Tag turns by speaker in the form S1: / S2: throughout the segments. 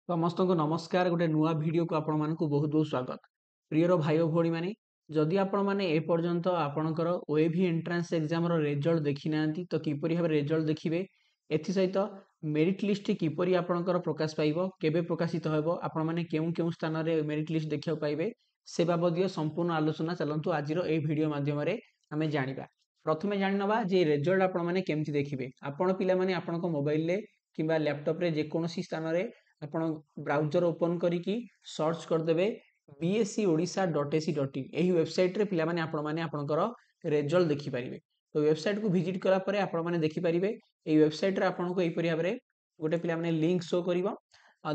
S1: समस्त को नमस्कार गोटे नुआ वीडियो को आपण मानक बहुत बहुत स्वागत प्रियर भाई भौणी माने जदि आपण माने ए पर्यंत आपणकर ओएवी एंट्रांस एग्जाम रो रिजल्ट देखि नांती तो किपरि भाबे रिजल्ट देखिबे एथि सहित मेरिट लिस्ट किपरि आपणकर प्रकाश पाइबो केबे प्रकाशित होबो आपण माने केउ केउ स्थान रे मेरिट लिस्ट देखियो पाइबे से बाबदीय संपूर्ण आलोचना चलंतु आज रो ए वीडियो माध्यम रे हमें जानिबा प्रथमे जानिनबा जे रिजल्ट आपण माने केमति देखिबे आपण पिला माने आपणको मोबाइल रे किबा लैपटॉप रे जे कोनोसी स्थान रे ଆପଣ ବ୍ରାଉଜର ଓପନ୍ କରିକି ସର୍ଚ୍ଚ କରିଦେବେ bscodisha.ac.in ଏହି ୱେବସାଇଟ୍ରେ ପିଲାମାନେ ଆପଣମାନେ ଆପଣଙ୍କର ରେଜଲ୍ଟ ଦେଖିପାରିବେ ତ ୱେବସାଇଟ୍କୁ ଭିଜିଟ୍ କଲା ପରେ ଆପଣମାନେ ଦେଖିପାରିବେ ଏହି ୱେବସାଇଟ୍ରେ ଆପଣଙ୍କୁ ଏହିପରି ଭାବରେ ଗୋଟେ ପିଲାମାନେ ଲିଙ୍କ୍ ଶୋ କରିବ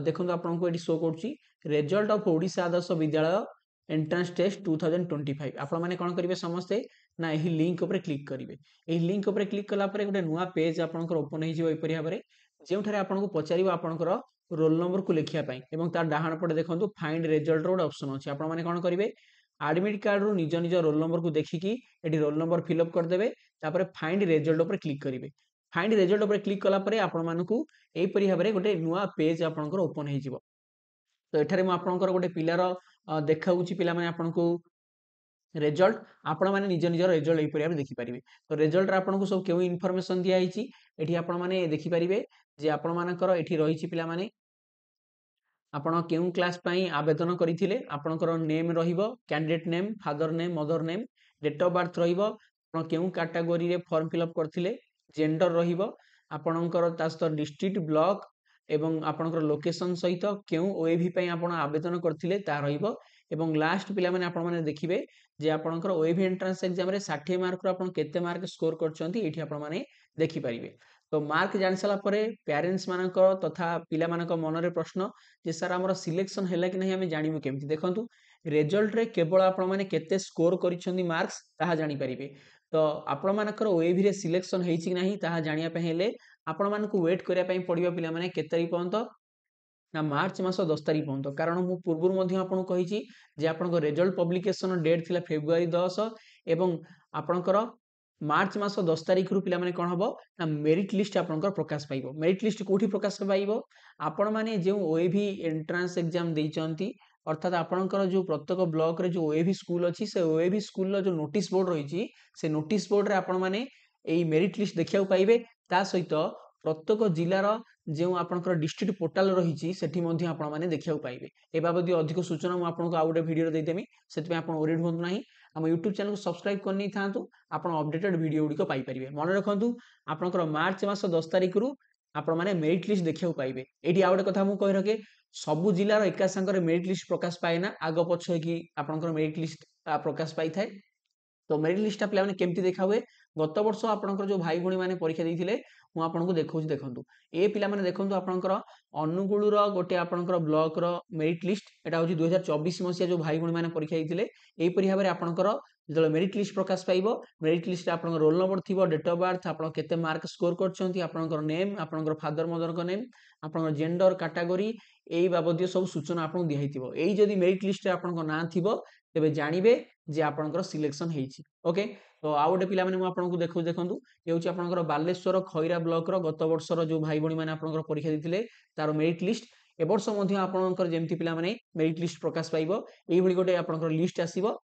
S1: ଦେଖନ୍ତୁ ଆପଣଙ୍କୁ ଏଠି ଶୋ କରୁଛି ରେଜଲ୍ଟ ଅଫ୍ ଓଡ଼ିଶା ଆଦର୍ଶ ବିଦ୍ୟାଳୟ ଏଣ୍ଟ୍ରାନ୍ସ ଟେଷ୍ଟ 2025 ଆପଣମାନେ କ'ଣ କରିବେ ସମସ୍ତେ ନା ଏହି ଲିଙ୍କ୍ ଉପରେ କ୍ଲିକ୍ କରିବେ ଏହି ଲିଙ୍କ୍ ଉପରେ କ୍ଲିକ୍ କଲା ପରେ ଗୋଟେ ନୂଆ ପେଜ୍ ଆପଣଙ୍କର ଓପନ୍ ହେଇଯିବ ଏହିପରି ଭାବରେ ଯେଉଁଠାରେ ଆପଣଙ୍କୁ ପଚାରିବ ଆପଣଙ୍କର रोल नंबर को लिखिया पाई एवं तार डाहाण पटे देखंतु फाइंड रिजल्ट रो ऑप्शन अछि आपण माने कोन करिवे एडमिट कार्ड रो निज निज रोल नंबर को देखिकी एठी रोल नंबर फिल अप कर देबे तापर फाइंड रिजल्ट ऊपर क्लिक करिवे फाइंड रिजल्ट ऊपर क्लिक कला परे आपण मानकू एई परि भाबरे गोटे नुवा पेज आपनकर ओपन हे जिवो तो एठारे म आपनकर गोटे पिलार देखाउची पिला माने आपनको रिजल्ट आपण माने निज निज रिजल्ट एई परि भाबरे देखि परिबे तो रिजल्ट रा आपनको सब केउ इन्फॉर्मेशन दिया हिची एठी आपण माने देखि परिबे जे आपण मानकर एठी रहिची पिला माने आपण केउ क्लास पई आवेदन करिथिले आपणकर नेम रहिबो candidate name father name mother name date of birth रहिबो आपण केउ कैटेगरी रे फॉर्म फिल अप करथिले जेंडर रहिबो आपणकर तास्त डिस्ट्रिक्ट ब्लॉक एवं आपणकर लोकेशन सहित केउ ओएवी पई आपण आवेदन करथिले ता रहिबो एवं लास्ट पिला माने आपण माने देखिबे जे आपणकर ओएवी एंट्रांस एग्जाम रे 60 मार्क रो आपण केते मार्क स्कोर करचंती एठी आपण माने देखि परिबे तो मार्क जानि साला परे पेरेंट्स मानक तथा पिला मानक मनरे प्रश्न जे सर हमर सिलेक्शन हैला कि नहीं हमें जानिबु केमति देखंतु रिजल्ट रे केवल आपण माने केते स्कोर करिसंदी मार्क्स ताहा जानि परिबे तो आपण मानकर ओएवी रे सिलेक्शन हेछि कि नहीं ताहा जानिया पे हेले आपण मानकु वेट करिया पई पडिबो पिला माने केते तारिख पर्यंत ना मार्च मास 10 तारिख पर्यंत कारण मु पूर्वरु मध्ये आपण कहिछि जे आपनको रिजल्ट पब्लिकेशन डेट थिला फेब्रुआरी 10 एवं आपणकर मार्च मास 10 तारिख रु पिला माने कोन हबो ना मेरिट लिस्ट आपणकर प्रकाश पाइबो मेरिट लिस्ट कोठी प्रकाश पाइबो आपण माने जे ओएवी एंट्रांस एग्जाम देइचंती अर्थात आपणकर जो प्रत्येक ब्लॉक रे जो ओएवी स्कूल अछि से ओएवी स्कूल रो जो नोटिस बोर्ड रहिछि से नोटिस बोर्ड रे आपण माने एई मेरिट लिस्ट देखिया पाइबे ता सहित प्रत्येक जिल्लार जो आपणकर डिस्ट्रिक्ट पोर्टल रहिछि सेठी मध्ये आपण माने देखिया पाइबे ए बाबदी अधिक सूचना म आपनको आ गुटे वीडियो रे देदेमी सेति में आपण ओरिड होंत नाही हम यूट्यूब चैनल को सब्सक्राइब करनी थांतु आपण अपडेटेड वीडियो गुडी को पाई परिबे मन रखंतु आपनकर मार्च मास 10 तारिख रु आपण माने मेरिट लिस्ट देखिया पाइबे एठी आ गुटे कथा मु कहि रखे सबु जिल्लार एका संगर मेरिट लिस्ट प्रकाश पाएना आगो पछ कि आपनकर मेरिट लिस्ट प्रकाश पाई थाए तो मेरिट लिस्ट पिला माने केमति देखा हुए गत वर्ष आपनकर जो भाई भणी माने परीक्षा देइथिले मु आपनको देखौछि देखंतु ए पिला माने देखंतु आपनकर अनुगुळ रो गोटे आपनकर ब्लॉक रो मेरिट लिस्ट एटा होछि 2024 मसिया जो भाई भणी माने परीक्षा देइथिले एई परि भाबरे आपनकर जो मेरिट लिस्ट प्रकाश पाइबो मेरिट लिस्ट आपनकर रोल नंबर थिबो डेट ऑफ बर्थ आपण केते मार्क स्कोर करछंती आपनकर नेम आपनकर फादर मदर को नेम आपनकर जेंडर कैटेगरी एई बाबदियो सब सूचना आपन दिहाइतिबो एई जदी मेरिट लिस्ट रे आपनकर ना थिबो तेबे जानिबे जे आपनकर सिलेक्शन हेछि ओके तो आ गोटे पिला माने मु आपनको देखौ देखंतु ए होछि आपनकर बालेश्वर खैरा ब्लॉक रो गत वर्ष रो जो भाई भणी माने आपनकर परीक्षा दिथिले तार मेरिट लिस्ट ए वर्ष मध्ये आपनकर जेमति पिला माने मेरिट लिस्ट प्रकाश पाइबो एई भली गोटे आपनकर लिस्ट आसीबो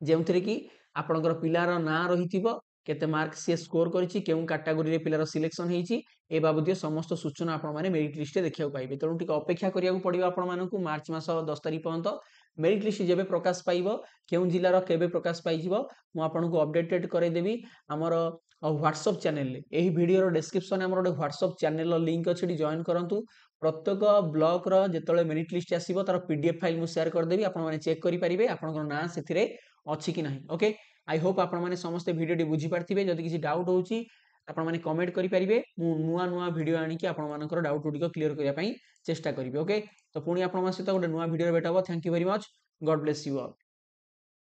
S1: जेउथिरे कि आपनकर पिलार ना रहिथिबो केते मार्क से स्कोर करिछि केउ कैटेगरी रे पिलार सिलेक्शन हेछि ए बाबदियो समस्त सूचना आपण माने मेरिट लिस्ट रे देखिया पाइबे तणु टिक अपेक्षा करिया को पडिबो आपण मानकु मार्च मास 10 तारिख पर्यंत मेरिट लिस्ट जेबे प्रकाश पाइबो केउ जिल्लार केबे प्रकाश पाइजिबो मु आपनको अपडेटेड करे देबी हमर व्हाट्सएप चैनल रे एही वीडियो रो डिस्क्रिप्शन हमर गोटे व्हाट्सएप चैनल रो लिंक अछि जॉइन करंतु प्रत्येक ब्लॉक रो जेतले मेरिट लिस्ट आसीबो तार पीडीएफ फाइल मु शेयर कर देबी आपण माने चेक करि परिबे आपनकर ना सेथिरे अछि कि नाही ओके आई होप आपण माने समस्त वीडियो डी बुझी पारथिबे जदि किछि डाउट होउची आपण माने कमेंट करि परिबे मु नुवा नुवा वीडियो आनि कि आपण मानकर डाउट गुडी को क्लियर करिया पई चेष्टा करिबे ओके तो पुनी आपण माने सहित गोटे नुवा वीडियो भेटाबो thank you very much god bless you all